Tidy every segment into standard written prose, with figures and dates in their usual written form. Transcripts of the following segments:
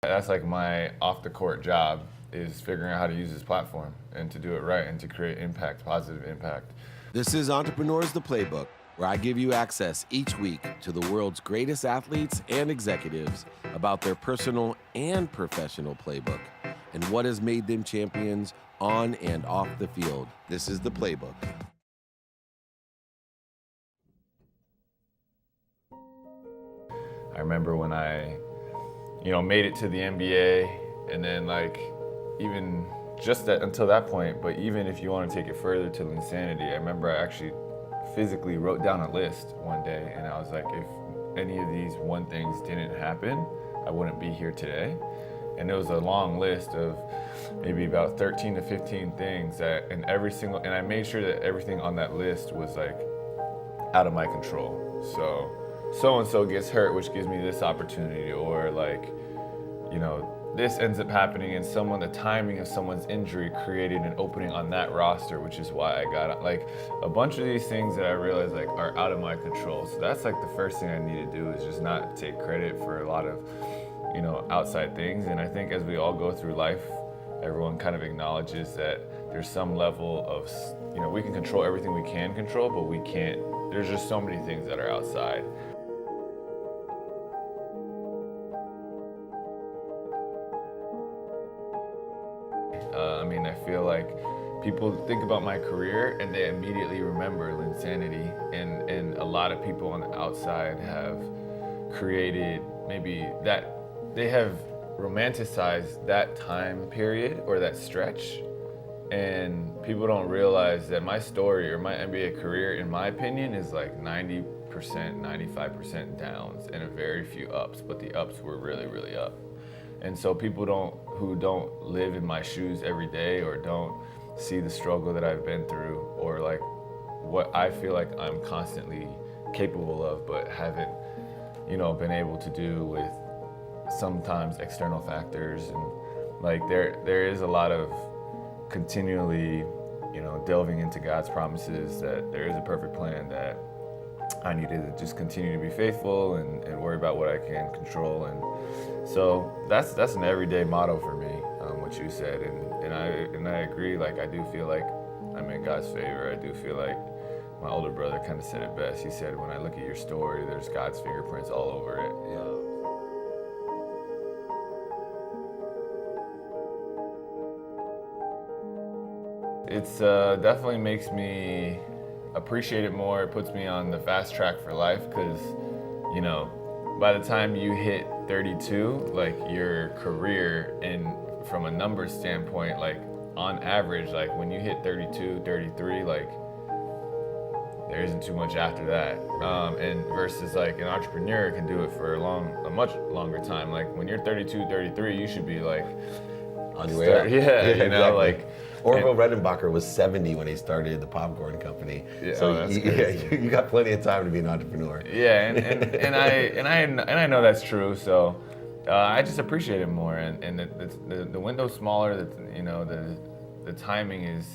That's like my off the court job, is figuring out how to use this platform and to do it right and to create impact, positive impact. This is Entrepreneurs the Playbook, where I give you access each week to the world's greatest athletes and executives about their personal and professional playbook and what has made them champions on and off the field. This is the Playbook. I remember when I, made it to the NBA, and then like, even just that until that point, but even if you want to take it further to insanity, I remember I actually physically wrote down a list one day, and I was like, if any of these one things didn't happen, I wouldn't be here today. And it was a long list of maybe about 13 to 15 things and I made sure that everything on that list was like out of my control. So-and-so gets hurt, which gives me this opportunity, or like, this ends up happening, and the timing of someone's injury created an opening on that roster, which is why I got like a bunch of these things that I realized like are out of my control. So that's like the first thing I need to do, is just not take credit for a lot of, outside things. And I think as we all go through life, everyone kind of acknowledges that there's some level of, we can control everything we can control, but we can't, there's just so many things that are outside. I feel like people think about my career and they immediately remember Linsanity, and a lot of people on the outside have created maybe that, they have romanticized that time period or that stretch, and people don't realize that my story or my NBA career, in my opinion, is like 90%, 95% downs and a very few ups, but the ups were really, really up. And so people who don't live in my shoes every day, or don't see the struggle that I've been through, or like what I feel like I'm constantly capable of, but haven't, been able to do with sometimes external factors. And like there is a lot of continually, delving into God's promises, that there is a perfect plan, that I needed to just continue to be faithful and worry about what I can control. And so that's an everyday motto for me, what you said. And I agree, like I do feel like I'm in God's favor. I do feel like my older brother kind of said it best. He said, when I look at your story, there's God's fingerprints all over it. It's definitely makes me appreciate it more. It puts me on the fast track for life, because, by the time you hit 32, like your career, and from a numbers standpoint, like on average, like when you hit 32, 33, like there isn't too much after that. And versus like an entrepreneur can do it for a much longer time. Like when you're 32, 33, you should be like on your way up. Yeah, Exactly. like Orville Redenbacher was 70 when he started the popcorn company. Yeah, so you got plenty of time to be an entrepreneur. Yeah, and I know that's true. So I just appreciate it more, and the window's smaller. The timing is,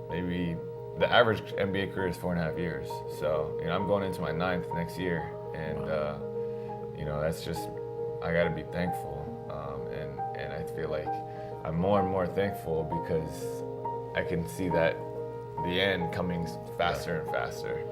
maybe the average NBA career is 4.5 years. So I'm going into my 9th next year, and that's just, I got to be thankful, and I feel like I'm more and more thankful, because I can see that the end coming faster and faster.